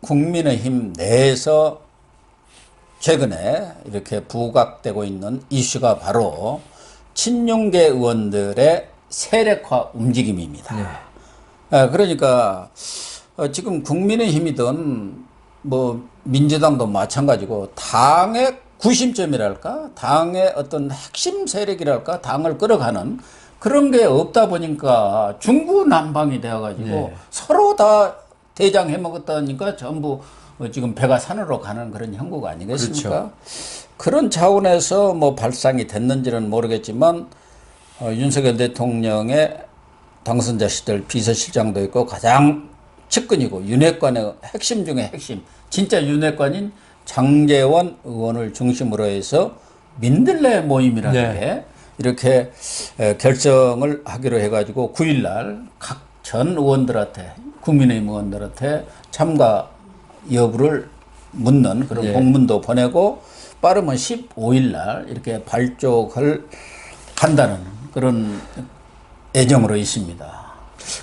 국민의힘 내에서 최근에 이렇게 부각되고 있는 이슈가 바로 친윤계 의원들의 세력화 움직임입니다. 그러니까 지금 국민의힘이든 뭐 민주당도 마찬가지고 당의 구심점이랄까, 당의 어떤 핵심 세력이랄까, 당을 끌어가는 그런 게 없다 보니까 중구난방이 되어가지고 서로 다 대장 해먹었다니까 전부 지금 배가 산으로 가는 그런 형국 아니겠습니까? 그렇죠. 그런 차원에서 뭐 발상이 됐는지는 모르겠지만 윤석열 대통령의 당선자 시절 비서실장도 있고 가장 측근이고 윤핵관의 핵심 중에 핵심, 진짜 윤핵관인 장제원 의원을 중심으로 해서 민들레 모임이라는 게 이렇게 결정을 하기로 해가지고 9일날 각 전 의원들한테, 국민의힘 의원들한테 참가 여부를 묻는 그런 공문도 보내고 빠르면 15일날 이렇게 발족을 한다는 그런 예정으로 있습니다.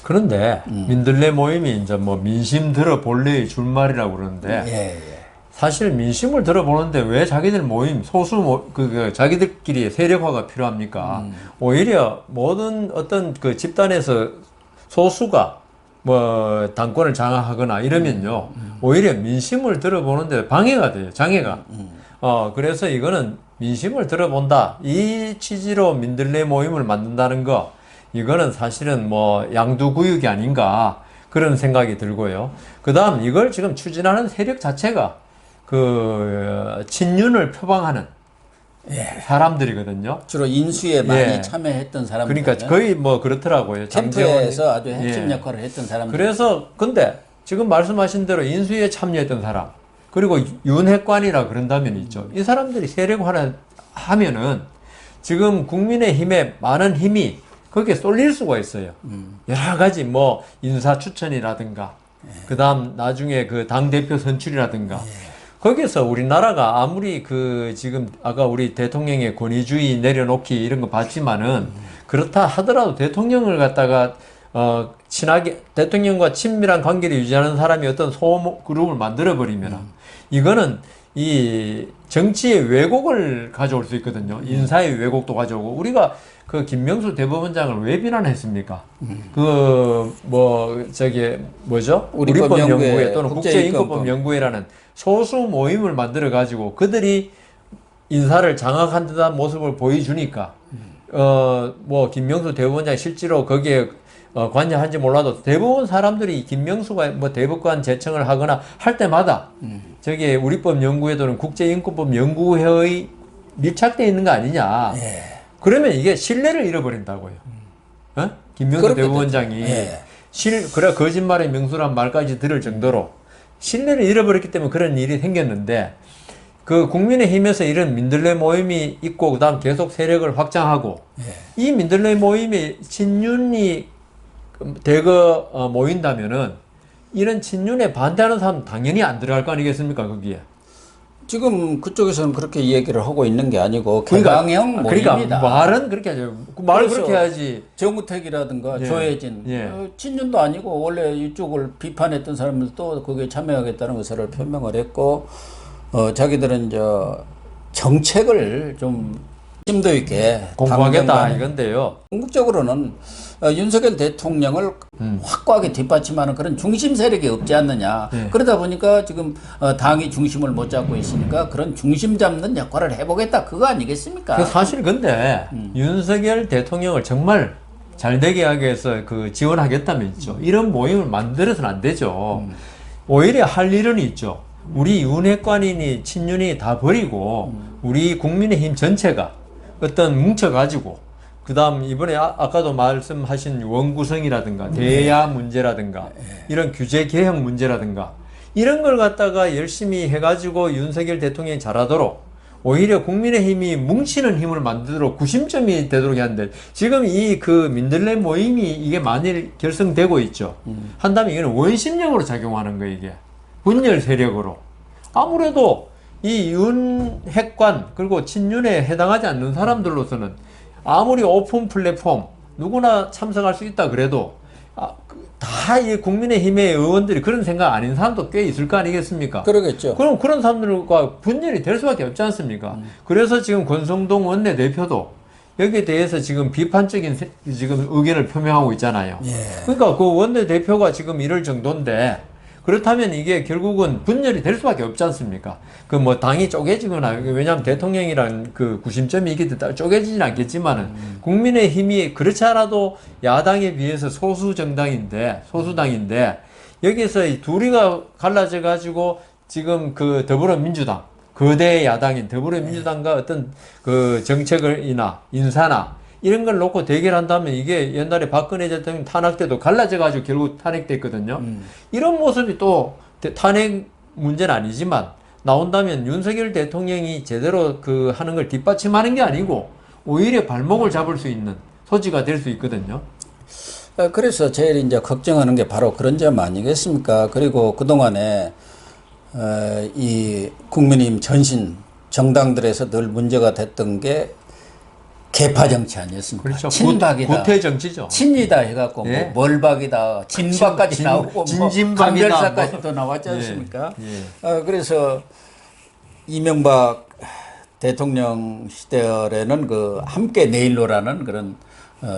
그런데 민들레 모임이 이제 뭐 민심 들어볼래의 줄말이라고 그러는데 사실 민심을 들어보는데 왜 자기들 모임 자기들끼리 세력화가 필요합니까? 오히려 모든 어떤 그 집단에서 소수가 뭐 당권을 장악하거나 이러면요 오히려 민심을 들어보는데 방해가 돼요, 장애가. 그래서 이거는 민심을 들어본다 이 취지로 민들레 모임을 만든다는 거, 이거는 사실은 뭐 양두구육이 아닌가 그런 생각이 들고요. 그 다음 이걸 지금 추진하는 세력 자체가 그 친윤을 표방하는 사람들이거든요. 주로 인수에 많이 참여했던 사람들. 그러니까 거의 뭐 그렇더라고요. 캠프에서 아주 핵심 역할을 했던 사람들. 그래서 근데 지금 말씀하신 대로 인수에 참여했던 사람, 그리고 윤핵관이라 그런다면 있죠. 이 사람들이 세력화를 하면은 지금 국민의힘의 많은 힘이 거기에 쏠릴 수가 있어요. 여러 가지 뭐 인사 추천이라든가, 그 다음 나중에 그 당대표 선출이라든가, 거기서 우리나라가 아무리 그 지금 아까 우리 대통령의 권위주의 내려놓기 이런 거 봤지만은 그렇다 하더라도 대통령을 갖다가 친하게 대통령과 친밀한 관계를 유지하는 사람이 어떤 소그룹을 만들어 버리면 이거는 이 정치의 왜곡을 가져올 수 있거든요. 인사의 왜곡도 가져오고. 우리가 그 김명수 대법원장을 왜 비난했습니까? 그 뭐 저기 뭐죠? 우리법연구회 또는 국제인권법연구회라는 소수 모임을 만들어 가지고 그들이 인사를 장악한 듯한 모습을 보여주니까 뭐 김명수 대법원장이 실제로 거기에 관여한지 몰라도 대부분 사람들이 김명수가 뭐 대법관 제청을 하거나 할 때마다 저기 우리법연구회 또는 국제인권법연구회의 밀착되어 있는 거 아니냐. 그러면 이게 신뢰를 잃어버린다고요. 김명수 대법원장이 그래 거짓말의 명수란 말까지 들을 정도로 신뢰를 잃어버렸기 때문에 그런 일이 생겼는데, 그 국민의힘에서 이런 민들레 모임이 있고 그다음 계속 세력을 확장하고 이 민들레 모임이 친윤이 대거 모인다면은 이런 친윤에 반대하는 사람 당연히 안 들어갈 거 아니겠습니까 거기에. 지금 그쪽에서는 그렇게 얘기를 하고 있는 게 아니고 개방형 모임이다. 그러니까 말은 그렇게 하죠. 말을 그렇게 해야지. 정우택이라든가 조혜진 친윤도 아니고 원래 이쪽을 비판했던 사람들도 거기에 참여하겠다는 의사를 표명을 했고 자기들은 정책을 좀 심도 있게 공부하겠다 이건데요. 궁극적으로는 윤석열 대통령을 확고하게 뒷받침하는 그런 중심 세력이 없지 않느냐. 그러다 보니까 지금 당이 중심을 못 잡고 있으니까 그런 중심 잡는 역할을 해보겠다 그거 아니겠습니까? 사실 근데 윤석열 대통령을 정말 잘 되게 하기 위해서 그 지원하겠다면 있죠. 이런 모임을 만들어서는 안 되죠. 오히려 할 일은 있죠. 우리 윤핵관이니 친윤이 다 버리고 우리 국민의힘 전체가 어떤 뭉쳐가지고 그 다음 이번에 아까도 말씀하신 원구성이라든가 대야 문제라든가 이런 규제 개혁 문제라든가 이런 걸 갖다가 열심히 해가지고 윤석열 대통령이 잘하도록 오히려 국민의힘이 뭉치는 힘을 만들도록 구심점이 되도록 하는데, 지금 이 그 민들레 모임이 이게 만일 결성되고 있죠. 한다면 이거는 원심력으로 작용하는 거예요. 이게 분열 세력으로. 아무래도 이 윤핵관 그리고 친윤에 해당하지 않는 사람들로서는 아무리 오픈 플랫폼 누구나 참석할 수 있다 그래도 다 이 국민의힘의 의원들이 그런 생각 아닌 사람도 꽤 있을 거 아니겠습니까? 그러겠죠. 그럼 그런 사람들과 분열이 될 수밖에 없지 않습니까? 그래서 지금 권성동 원내대표도 여기에 대해서 지금 비판적인 지금 의견을 표명하고 있잖아요. 예. 그러니까 그 원내대표가 지금 이럴 정도인데 그렇다면 이게 결국은 분열이 될 수밖에 없지 않습니까? 그 뭐 당이 쪼개지거나, 왜냐하면 대통령이란 그 구심점이 있기 때문에 쪼개지진 않겠지만은 국민의힘이 그렇지 않아도 야당에 비해서 소수당인데 여기서 이 둘이가 갈라져 가지고 지금 그 더불어민주당 거대 야당인 더불어민주당과 어떤 그 정책을이나 인사나 이런 걸 놓고 대결한다면 이게 옛날에 박근혜 대통령 탄핵 때도 갈라져가지고 결국 탄핵됐거든요. 이런 모습이 또 탄핵 문제는 아니지만 나온다면 윤석열 대통령이 제대로 그 하는 걸 뒷받침하는 게 아니고 오히려 발목을 잡을 수 있는 소지가 될 수 있거든요. 그래서 제일 이제 걱정하는 게 바로 그런 점 아니겠습니까? 그리고 그동안에 이 국민의힘 전신 정당들에서 늘 문제가 됐던 게 개파 정치 아니었습니까? 그렇죠. 친박이다. 구태 정치죠. 친이다 해갖고 예. 뭐 멀박이다, 진박까지 나오고 뭐 진진박이다, 강별사까지도 나왔지 않습니까? 예. 그래서 이명박 대통령 시절에는 그 함께 내일로라는 그런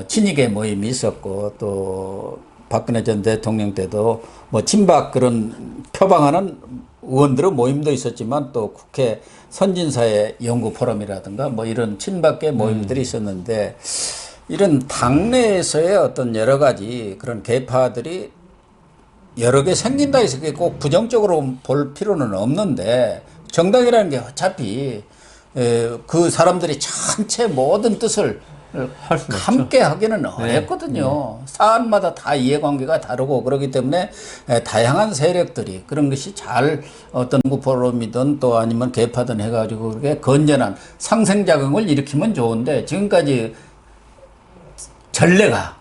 친이계 모임이 있었고 또 박근혜 전 대통령 때도 뭐 친박 그런 표방하는 의원들의 모임도 있었지만 또 국회 선진사회 연구 포럼이라든가 뭐 이런 친박계 모임들이 있었는데 이런 당내에서의 어떤 여러 가지 그런 개파들이 여러 개 생긴다 해서 꼭 부정적으로 볼 필요는 없는데 정당이라는 게 어차피 그 사람들이 전체 모든 뜻을 할 수는 함께 하기는 어렵거든요. 사안마다 다 이해관계가 다르고 그렇기 때문에 다양한 세력들이 그런 것이 잘 어떤 포럼이든 또 아니면 개파든 해가지고 그렇게 건전한 상생작용을 일으키면 좋은데 지금까지 전례가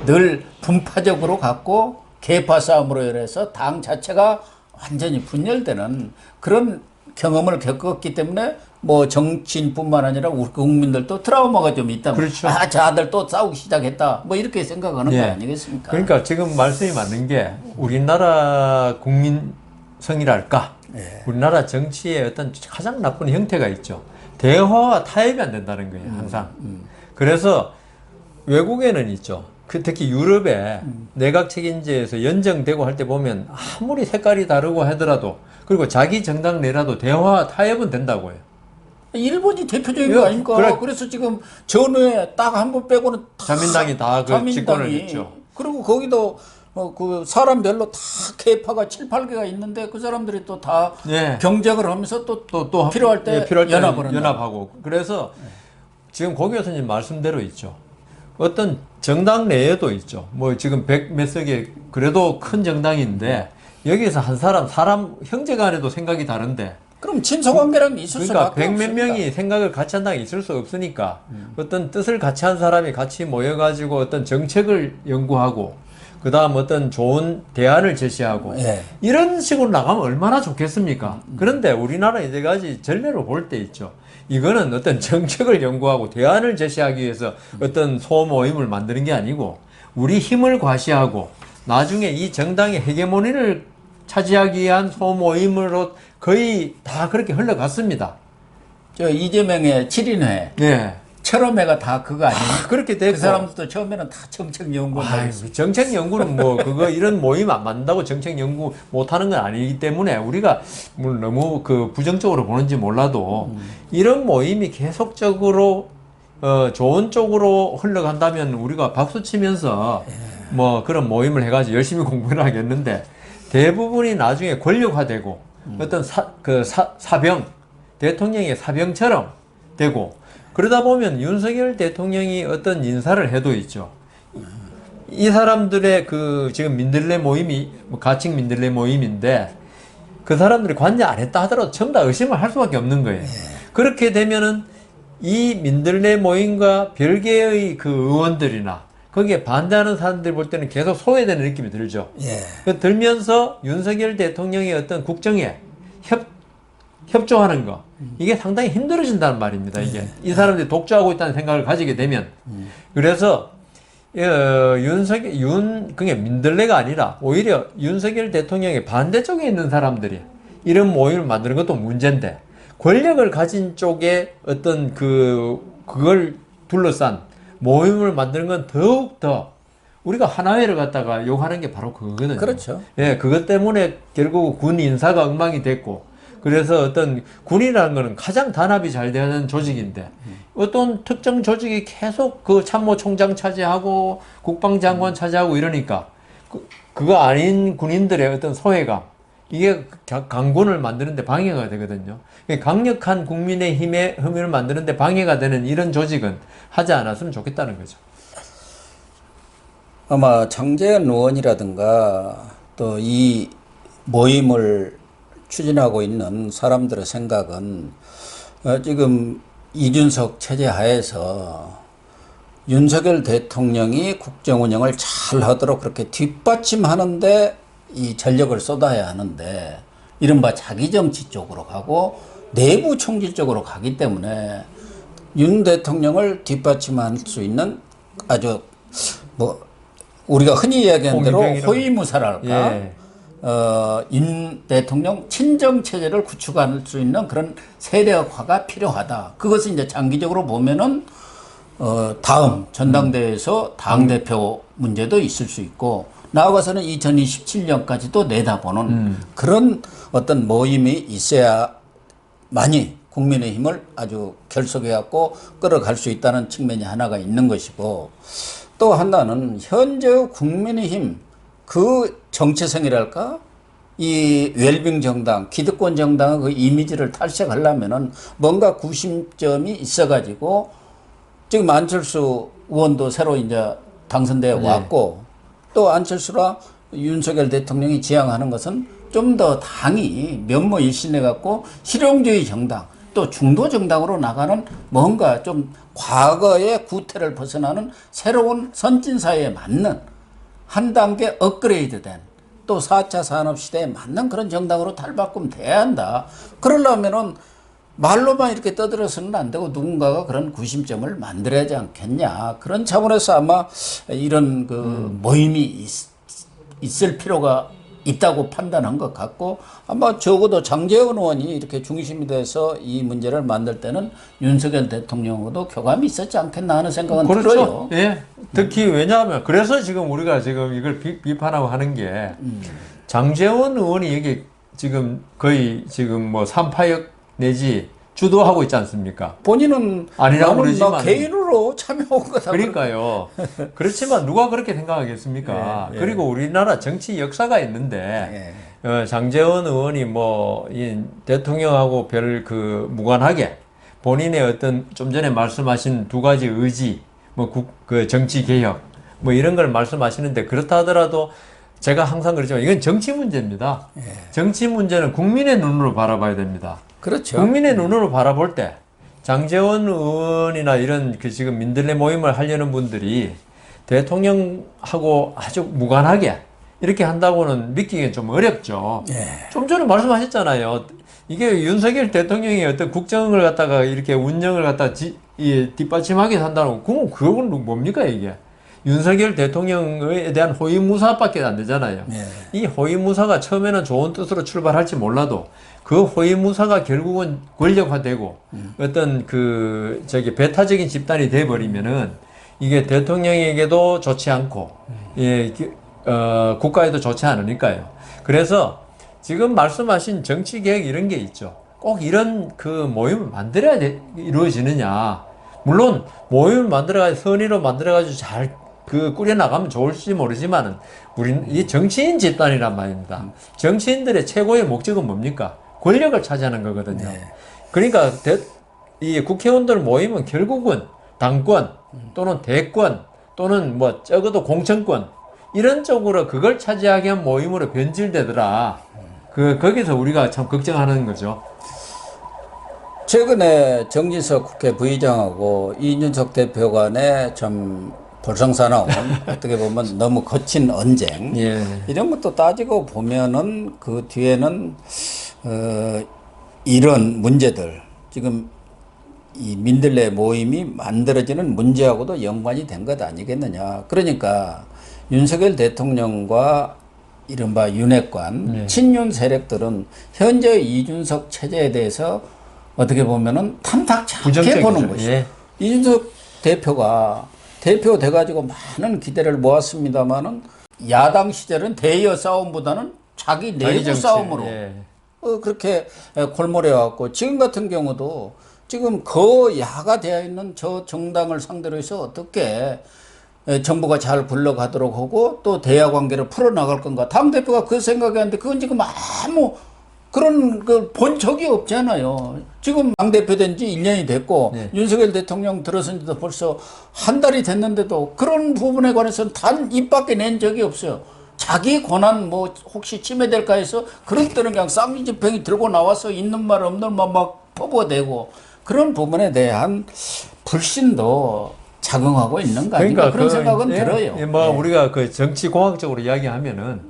늘 분파적으로 갖고 개파 싸움으로 인해서 당 자체가 완전히 분열되는 그런 경험을 겪었기 때문에 뭐 정치인뿐만 아니라 우리 국민들도 트라우마가 좀 있다. 그렇죠. 아, 저 아들 또 싸우기 시작했다. 뭐 이렇게 생각하는 거 아니겠습니까? 그러니까 지금 말씀이 맞는 게 우리나라 국민성이랄까 우리나라 정치의 어떤 가장 나쁜 형태가 있죠. 대화와 타협이 안 된다는 거예요. 항상. 그래서 외국에는 있죠. 특히 유럽에 내각 책임제에서 연정되고 할 때 보면 아무리 색깔이 다르고 하더라도 그리고 자기 정당 내라도 대화 타협은 된다고 해요. 일본이 대표적인 거 아닙니까? 그래서 지금 전후에 딱 한 번 빼고는 다 자민당이 다 그 집권을 했죠. 그리고 거기도 그 사람별로 다 개파가 7, 8개가 있는데 그 사람들이 또 다 경쟁을 하면서 또 필요할 때 연합하고. 그래서 지금 고 교수님 말씀대로 있죠. 어떤 정당 내에도 있죠. 뭐 지금 100 몇 석의 그래도 큰 정당인데 여기서 한 사람 형제 간에도 생각이 다른데 그럼 친소관계라는 게 있을 그러니까 수밖에 100 몇 없습니다. 명이 생각을 같이 한다는 게 있을 수 없으니까 어떤 뜻을 같이 한 사람이 같이 모여가지고 어떤 정책을 연구하고 그 다음 어떤 좋은 대안을 제시하고 이런 식으로 나가면 얼마나 좋겠습니까? 그런데 우리나라 이제까지 전례로 볼 때 있죠. 이거는 어떤 정책을 연구하고 대안을 제시하기 위해서 어떤 소모임을 만드는 게 아니고 우리 힘을 과시하고 나중에 이 정당의 헤게모니를 차지하기 위한 소모임으로 거의 다 그렇게 흘러갔습니다. 저 이재명의 7인회. 철험회가 다 그거 아니에요? 그렇게 됐고. 그 사람들도 처음에는 다 정책연구. 정책연구는 뭐, 이런 모임 안 만든다고 정책연구 못하는 건 아니기 때문에 우리가 물론 너무 그 부정적으로 보는지 몰라도 이런 모임이 계속적으로 좋은 쪽으로 흘러간다면 우리가 박수 치면서 뭐 그런 모임을 해가지고 열심히 공부를 하겠는데 대부분이 나중에 권력화되고 어떤 사병, 대통령의 사병처럼 되고 그러다 보면 윤석열 대통령이 어떤 인사를 해도 있죠. 이 사람들의 그 지금 민들레 모임이 가칭 민들레 모임인데 그 사람들이 관여 안 했다 하더라도 전부 다 의심을 할 수밖에 없는 거예요. 그렇게 되면은 이 민들레 모임과 별개의 그 의원들이나 거기에 반대하는 사람들 볼 때는 계속 소외되는 느낌이 들죠. 들면서 윤석열 대통령의 어떤 국정에 협조하는 거 이게 상당히 힘들어진다는 말입니다. 이게 이 사람들이 독주하고 있다는 생각을 가지게 되면 그래서 그게 민들레가 아니라 오히려 윤석열 대통령의 반대쪽에 있는 사람들이 이런 모임을 만드는 것도 문제인데 권력을 가진 쪽에 어떤 그걸 둘러싼 모임을 만드는 건 더욱더 우리가 하나회를 갖다가 욕하는 게 바로 그거거든요. 그렇죠. 예, 그것 때문에 결국 군 인사가 엉망이 됐고 그래서 어떤 군이라는 거는 가장 단합이 잘 되는 조직인데 어떤 특정 조직이 계속 그 참모총장 차지하고 국방장관 차지하고 이러니까 그거 아닌 군인들의 어떤 소외감 이게 강군을 만드는데 방해가 되거든요. 강력한 국민의힘의 혐의를 만드는데 방해가 되는 이런 조직은 하지 않았으면 좋겠다는 거죠. 아마 장제원 의원이라든가 또 이 모임을 추진하고 있는 사람들의 생각은 지금 이준석 체제 하에서 윤석열 대통령이 국정 운영을 잘 하도록 그렇게 뒷받침하는데 이 전력을 쏟아야 하는데 이른바 자기 정치 쪽으로 가고 내부 총질 쪽으로 가기 때문에 윤 대통령을 뒷받침할 수 있는 아주 우리가 흔히 이야기하는 대로 호위무사랄까 예. 윤 대통령 친정 체제를 구축할 수 있는 그런 세력화가 필요하다. 그것은 이제 장기적으로 보면은 다음 전당대회에서 당대표 문제도 있을 수 있고 나아가서는 2027년까지도 내다보는 그런 어떤 모임이 있어야 많이 국민의힘을 아주 결속해갖고 끌어갈 수 있다는 측면이 하나가 있는 것이고 또 하나는 현재 국민의힘 그 정체성이랄까 이 웰빙 정당, 기득권 정당의 그 이미지를 탈색하려면은 뭔가 구심점이 있어가지고 지금 안철수 의원도 새로 이제 당선돼 왔고 또 안철수라 윤석열 대통령이 지향하는 것은 좀 더 당이 면모일신해 갖고 실용주의 정당 또 중도 정당으로 나가는 뭔가 좀 과거의 구태를 벗어나는 새로운 선진사회에 맞는 한 단계 업그레이드된 또 4차 산업시대에 맞는 그런 정당으로 탈바꿈 돼야 한다. 그러려면은 말로만 이렇게 떠들어서는 안 되고 누군가가 그런 구심점을 만들어야 하지 않겠냐. 그런 차원에서 아마 이런 모임이 있을 필요가 있다고 판단한 것 같고 아마 적어도 장제원 의원이 이렇게 중심이 돼서 이 문제를 만들 때는 윤석열 대통령하고도 교감이 있었지 않겠나 하는 생각은 그렇죠. 들어요. 예. 특히 왜냐하면 그래서 지금 우리가 지금 이걸 비판하고 하는 게 장제원 의원이 여기 지금 거의 지금 뭐 3파역 내지 주도하고 있지 않습니까? 본인은 아니라고 나는 그러지만 나 개인으로 참여한 거다. 그러니까요. 그렇지만 누가 그렇게 생각하겠습니까? 예. 그리고 우리나라 정치 역사가 있는데 장제원 의원이 뭐 이 대통령하고 별 무관하게 본인의 어떤 좀 전에 말씀하신 두 가지 의지, 그 정치 개혁, 뭐 이런 걸 말씀하시는데 그렇다 하더라도 제가 항상 그러지만 이건 정치 문제입니다. 정치 문제는 국민의 눈으로 바라봐야 됩니다. 그렇죠. 국민의 눈으로 바라볼 때 장제원 의원이나 이런 지금 민들레 모임을 하려는 분들이 대통령하고 아주 무관하게 이렇게 한다고는 믿기는 좀 어렵죠. 좀 전에 말씀하셨잖아요. 이게 윤석열 대통령이 어떤 국정을 갖다가 이렇게 운영을 갖다가 뒷받침하게 한다는 거, 그건 뭡니까 이게? 윤석열 대통령에 대한 호위무사밖에 안 되잖아요. 이 호위무사가 처음에는 좋은 뜻으로 출발할지 몰라도 그 호위무사가 결국은 권력화되고 어떤 배타적인 집단이 돼버리면은 이게 대통령에게도 좋지 않고 국가에도 좋지 않으니까요. 그래서 지금 말씀하신 정치개혁 이런 게 있죠. 꼭 이런 모임을 만들어야 이루어지느냐. 물론 모임을 만들어가지고 선의로 만들어가지고 잘 꾸려나가면 좋을지 모르지만은 우리는 이 정치인 집단이란 말입니다. 정치인들의 최고의 목적은 뭡니까? 권력을 차지하는 거거든요. 그러니까 이 국회의원들 모임은 결국은 당권 또는 대권 또는 뭐 적어도 공천권 이런 쪽으로 그걸 차지하게 한 모임으로 변질되더라. 거기서 우리가 참 걱정하는 거죠. 최근에 정진석 국회 부의장하고 이준석 대표 간에 좀 볼썽사나운 어떻게 보면 너무 거친 언쟁 이런 것도 따지고 보면은 그 뒤에는 이런 문제들 지금 이 민들레 모임이 만들어지는 문제하고도 연관이 된 것 아니겠느냐. 그러니까 윤석열 대통령과 이른바 윤핵관, 친윤 세력들은 현재 이준석 체제에 대해서 어떻게 보면은 탐탁지 않게 보는 것이죠. 예. 이준석 대표가 대표 돼가지고 많은 기대를 모았습니다만은 야당 시절은 대여 싸움보다는 자기 내부 정치, 싸움으로 예. 그렇게 골몰해왔고 지금 같은 경우도 지금 거야가 되어 있는 저 정당을 상대로 해서 어떻게 정부가 잘 굴러가도록 하고 또 대야 관계를 풀어나갈 건가. 당대표가 그 생각이 하는데 그건 지금 아무 그런 그 본 적이 없잖아요. 지금 당대표 된 지 1년이 됐고 네. 윤석열 대통령 들어선 지도 벌써 한 달이 됐는데도 그런 부분에 관해서는 단 입 밖에 낸 적이 없어요. 자기 권한 뭐 혹시 침해될까 해서 그런 때는 그냥 쌍지팽이 들고 나와서 있는 말 없는 말 막 퍼부어대고 그런 부분에 대한 불신도 작용하고 있는 거 아닌가 그런 생각은 들어요. 뭐 우리가 그 정치 공학적으로 이야기하면은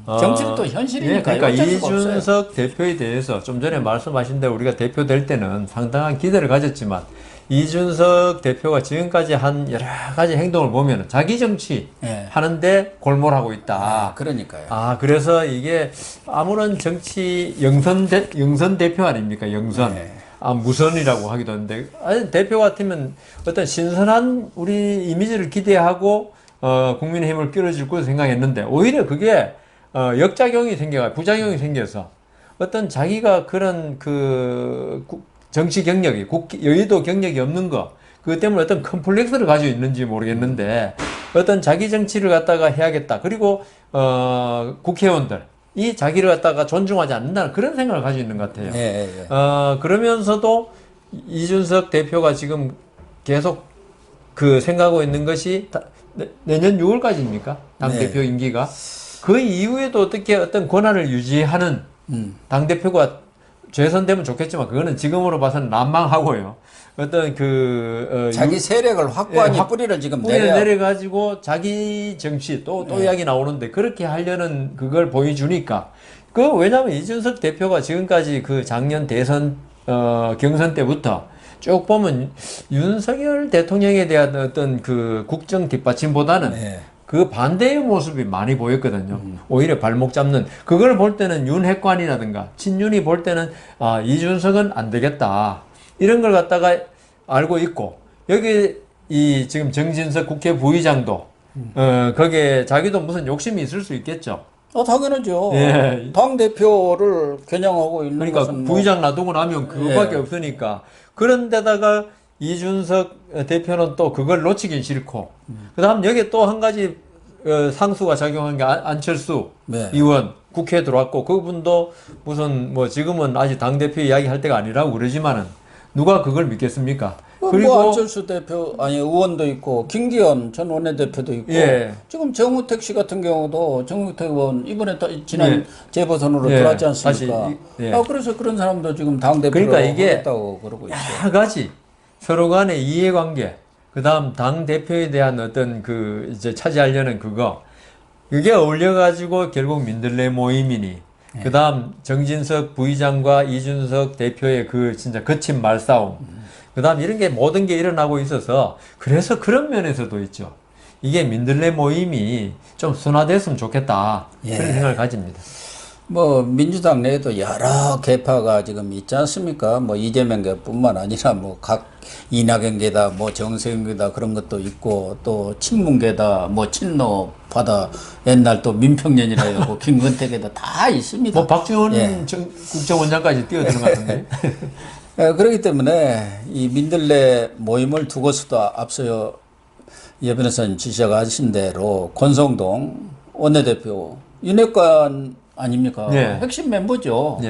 정치는 또 현실이니까. 그러니까 어쩔 수가 없어요. 이준석 대표에 대해서 좀 전에 말씀하신 대로 우리가 대표 될 때는 상당한 기대를 가졌지만 이준석 대표가 지금까지 한 여러 가지 행동을 보면 자기 정치 예. 하는데 골몰하고 있다. 그러니까요. 그래서 이게 아무런 정치 영선 대표 아닙니까? 영선. 네. 무선이라고 하기도 하는데, 대표 같으면 어떤 신선한 우리 이미지를 기대하고, 국민의힘을 끌어줄 것으로 생각했는데, 오히려 그게, 역작용이 부작용이 생겨서, 어떤 자기가 그런 정치 경력이, 여의도 경력이 없는 거, 그것 때문에 어떤 컴플렉스를 가지고 있는지 모르겠는데, 어떤 자기 정치를 갖다가 해야겠다. 그리고, 국회의원들, 이 자기를 갖다가 존중하지 않는다는 그런 생각을 가지고 있는 것 같아요. 예. 그러면서도 이준석 대표가 지금 계속 생각하고 있는 것이 내년 6월까지입니까? 당대표 임기가. 그 이후에도 어떤 권한을 유지하는 당대표가 재선되면 좋겠지만 그거는 지금으로 봐서는 난망하고요. 어떤 자기 세력을 확고하게 뿌리를 지금 내려가지고 자기 정치 또 이야기 나오는데 그렇게 하려는 그걸 보여주니까 왜냐하면 이준석 대표가 지금까지 작년 대선 경선 때부터 쭉 보면 윤석열 대통령에 대한 어떤 국정 뒷받침보다는 그 반대의 모습이 많이 보였거든요. 오히려 발목 잡는 그걸 볼 때는 윤핵관이라든가 친윤이 볼 때는 이준석은 안 되겠다. 이런 걸 갖다가 알고 있고, 여기 지금 정진석 국회 부의장도, 거기에 자기도 무슨 욕심이 있을 수 있겠죠. 당연하죠. 예. 당대표를 겨냥하고 있는 그러니까 것은 부의장 놔두고 나면 그거밖에 없으니까. 그런데다가 이준석 대표는 또 그걸 놓치긴 싫고, 그 다음 여기에 또 한 가지 상수가 작용한 게 안철수 의원 국회에 들어왔고, 그분도 무슨 지금은 아직 당대표 이야기 할 때가 아니라고 그러지만은, 누가 그걸 믿겠습니까? 그리고 안철수 대표 의원도 있고 김기현 전 원내대표도 있고 지금 정우택 씨 같은 경우도 정우택 의원 이번에 지난 재보선으로 들어왔지 않습니까? 그래서 그런 사람도 지금 당 대표로 그러니까 이게 하겠다고 그러고 있어요. 여러 가지 서로 간의 이해관계, 그다음 당 대표에 대한 어떤 이제 차지하려는 그게 어울려가지고 결국 민들레 모임이니. 그 다음 정진석 부의장과 이준석 대표의 진짜 거친 말싸움. 그 다음 이런 게 모든 게 일어나고 있어서 그래서 그런 면에서도 있죠. 이게 민들레 모임이 좀 순화됐으면 좋겠다. 그런 생각을 가집니다. 민주당 내에도 여러 계파가 지금 있지 않습니까? 이재명계뿐만 아니라 각 이낙연계다, 정세균계다 그런 것도 있고 또 친문계다, 친노파다 옛날 또 민평년이라 하고 김건택계다 다 있습니다. 박지원 국정원장까지 뛰어드는 것 같은데. 그렇기 때문에 이 민들레 모임을 두고서도 앞서 여 변호사님 지적하신 대로 권성동 원내대표 윤핵관 아닙니까? 핵심 멤버죠.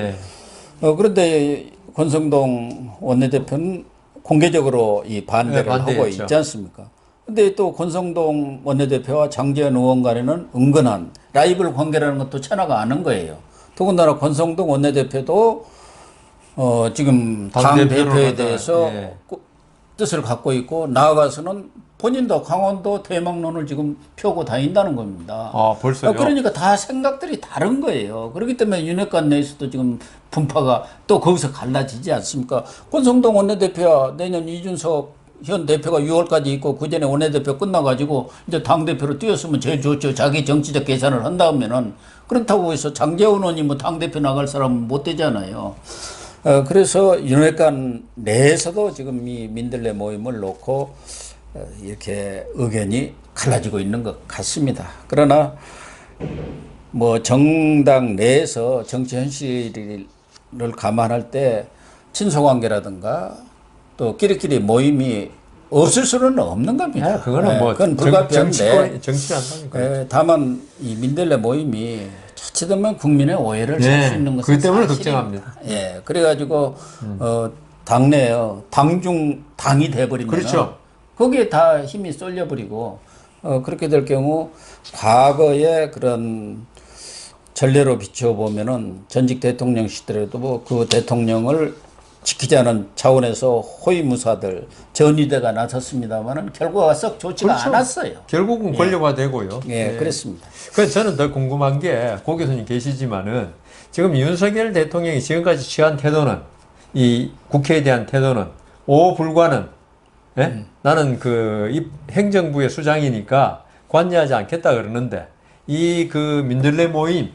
그런데 권성동 원내대표는 공개적으로 이 반대를 하고 있지 않습니까? 근데 또 권성동 원내대표와 장제원 의원 간에는 은근한 라이벌 관계라는 것도 천하가 아는 거예요. 더군다나 권성동 원내대표도 지금 당 대표에 대해서 뜻을 갖고 있고 나아가서는 본인도 강원도 대망론을 지금 펴고 다닌다는 겁니다. 아, 벌써요? 그러니까 다 생각들이 다른 거예요. 그렇기 때문에 윤핵관 내에서도 지금 분파가 또 거기서 갈라지지 않습니까? 권성동 원내대표야 내년 이준석 현 대표가 6월까지 있고 그 전에 원내대표 끝나가지고 이제 당대표로 뛰었으면 제일 좋죠. 자기 정치적 계산을 한다면은. 그렇다고 해서 장제원 의원이 뭐 당대표 나갈 사람은 못 되잖아요. 그래서 윤핵관 내에서도 지금 이 민들레 모임을 놓고 이렇게 의견이 갈라지고 있는 것 같습니다. 그러나 뭐 정당 내에서 정치 현실을 감안할 때 친소관계라든가 또 끼리끼리 모임이 없을 수는 없는 겁니다. 그거는 뭐 그건 불가피한데 정치를 한다니까. 다만 이 민들레 모임이 자칫하면 국민의 오해를 살 수 있는 것은 그것 때문에 사실입니다. 걱정합니다. 예, 그래가지고 당내요 당이 돼버리면 그렇죠. 거기에 다 힘이 쏠려버리고 그렇게 될 경우 과거의 그런 전례로 비춰보면은 전직 대통령 시대에도 뭐 그 대통령을 지키자는 차원에서 호위무사들 전위대가 나섰습니다만은 결과가 썩 좋지가 그렇죠. 않았어요. 결국은 권력화 되고요. 예, 그렇습니다. 그래서 저는 더 궁금한 게 고 교수님 계시지만은 지금 윤석열 대통령이 지금까지 취한 태도는 이 국회에 대한 태도는 오불과는 나는 그 행정부의 수장이니까 관여하지 않겠다 그러는데 이 그 민들레 모임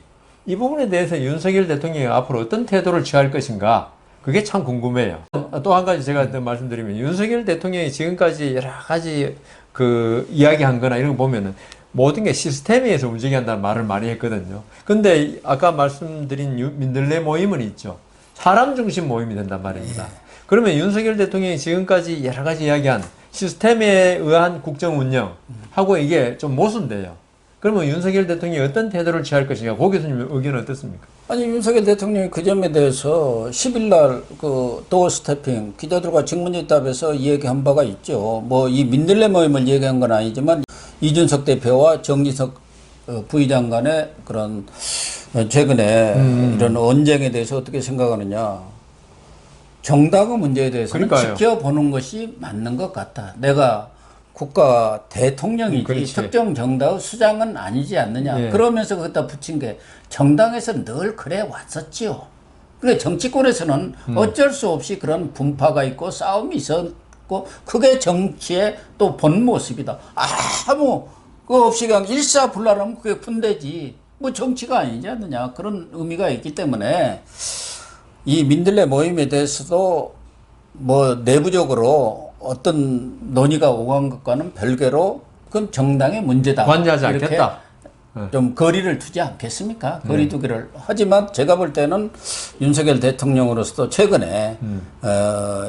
이 부분에 대해서 윤석열 대통령이 앞으로 어떤 태도를 취할 것인가 그게 참 궁금해요. 또 한 가지 제가 말씀드리면 윤석열 대통령이 지금까지 여러 가지 그 이야기한 거나 이런 거 보면은 모든 게 시스템에 의해서 움직인다는 말을 많이 했거든요. 근데 아까 말씀드린 민들레 모임은 있죠. 사람 중심 모임이 된단 말입니다. 그러면 윤석열 대통령이 지금까지 여러 가지 이야기한 시스템에 의한 국정 운영하고 이게 좀 모순돼요. 그러면 윤석열 대통령이 어떤 태도를 취할 것인가? 고 교수님 의견은 어떻습니까? 아니 윤석열 대통령이 그 점에 대해서 10일 날 그 도어 스태핑 기자들과 직문회답에서 얘기한 바가 있죠. 뭐 이 민들레 모임을 얘기한 건 아니지만 이준석 대표와 정진석 부의장 간의 그런 최근에 이런 언쟁에 대해서 어떻게 생각하느냐. 정당의 문제에 대해서는 그러니까요. 지켜보는 것이 맞는 것 같다. 내가 국가 대통령이지 그렇지. 특정 정당의 수장은 아니지 않느냐. 예. 그러면서 거기다 붙인 게 정당에서 늘 그래 왔었지요. 그러니까 정치권에서는 어쩔 수 없이 그런 분파가 있고 싸움이 있었고 그게 정치의 또 본 모습이다. 아무 그 없이 그냥 일사불란하면 그게 군대지. 뭐 정치가 아니지 않느냐. 그런 의미가 있기 때문에 이 민들레 모임에 대해서도 뭐 내부적으로 어떤 논의가 오간 것과는 별개로 그건 정당의 문제다. 관여하지 이렇게 않겠다. 좀 거리를 두지 않겠습니까? 거리 두기를 하지만 제가 볼 때는 윤석열 대통령으로서도 최근에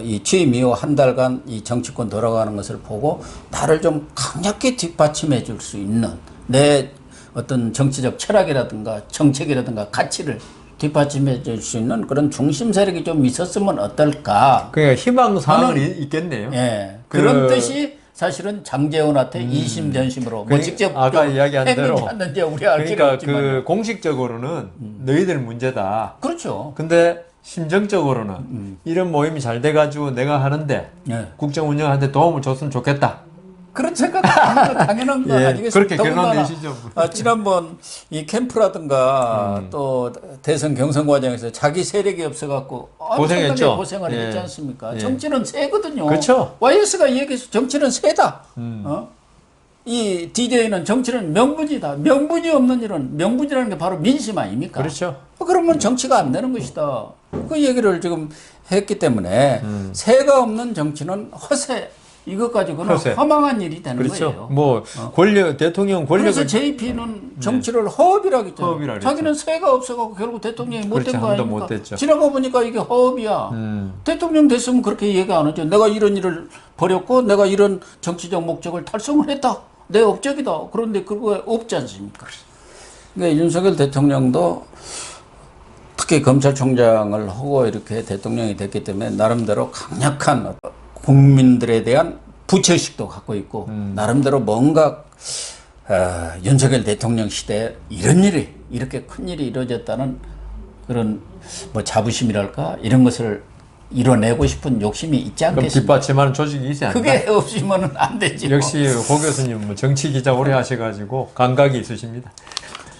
이 취임 이후 한 달간 이 정치권 돌아가는 것을 보고 나를 좀 강력히 뒷받침해 줄 수 있는 내 어떤 정치적 철학이라든가 정책이라든가 가치를 뒷받침해 줄 수 있는 그런 중심 세력이 좀 있었으면 어떨까. 그러니까 희망사항은 있겠네요. 예. 그런 뜻이 사실은 장제원한테 이심전심으로 뭐 직접 아까 이야기한 대로 했는지 우리 알 길은 그러니까 없지만 그 공식적으로는 너희들 문제다. 그렇죠. 근데 심정적으로는 이런 모임이 잘 돼가지고 내가 하는데 예. 국정 운영하는데 도움을 줬으면 좋겠다. 그런 생각 당연한 거 예, 아니겠습니까? 그렇게 더군다나, 결론내시죠. 지난번 이 캠프라든가 또 대선 경선 과정에서 자기 세력이 없어갖고 고생했죠. 고생을 예. 했지 않습니까? 예. 정치는 세거든요. 그렇죠. YS가 얘기해서 정치는 세다. 이 DJ는 정치는 명분이다. 명분이 없는 일은 명분이라는 게 바로 민심 아닙니까? 그렇죠. 그러면 정치가 안 되는 것이다. 그 얘기를 지금 했기 때문에 세가 없는 정치는 허세. 이것 가지고는 허세. 허망한 일이 되는 그렇죠. 거예요. 뭐 권력 대통령 권력을 그래서 JP는 정치를 허업이라고 했잖아요. 허업이라 그랬죠. 자기는 세가 없어갖고 결국 대통령이 못 그렇지, 된 거 한 번도 아닙니까? 못 됐죠. 지나가 보니까 이게 허업이야. 대통령 됐으면 그렇게 얘기 안 하죠. 내가 이런 일을 벌였고 내가 이런 정치적 목적을 달성을 했다. 내 업적이다. 그런데 그거 없지 않습니까? 그러니까 윤석열 대통령도 특히 검찰총장을 하고 이렇게 대통령이 됐기 때문에 나름대로 강력한 국민들에 대한 부채의식도 갖고 있고 나름대로 뭔가 윤석열 대통령 시대에 이런 일이 이렇게 큰 일이 이루어졌다는 그런 뭐 자부심이랄까 이런 것을 이뤄내고 싶은 욕심이 있지 그럼 않겠습니까? 뒷받침하는 조직이 있어야 한다. 그게 없으면 안 되지. 뭐. 역시 고 교수님 뭐 정치 기자 오래 하셔가지고 감각이 있으십니다.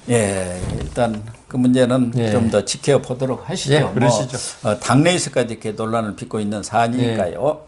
예, 일단 그 문제는 예. 좀 더 지켜보도록 하시죠. 예, 그러시죠. 당내에서까지 이렇게 논란을 빚고 있는 사안이니까요.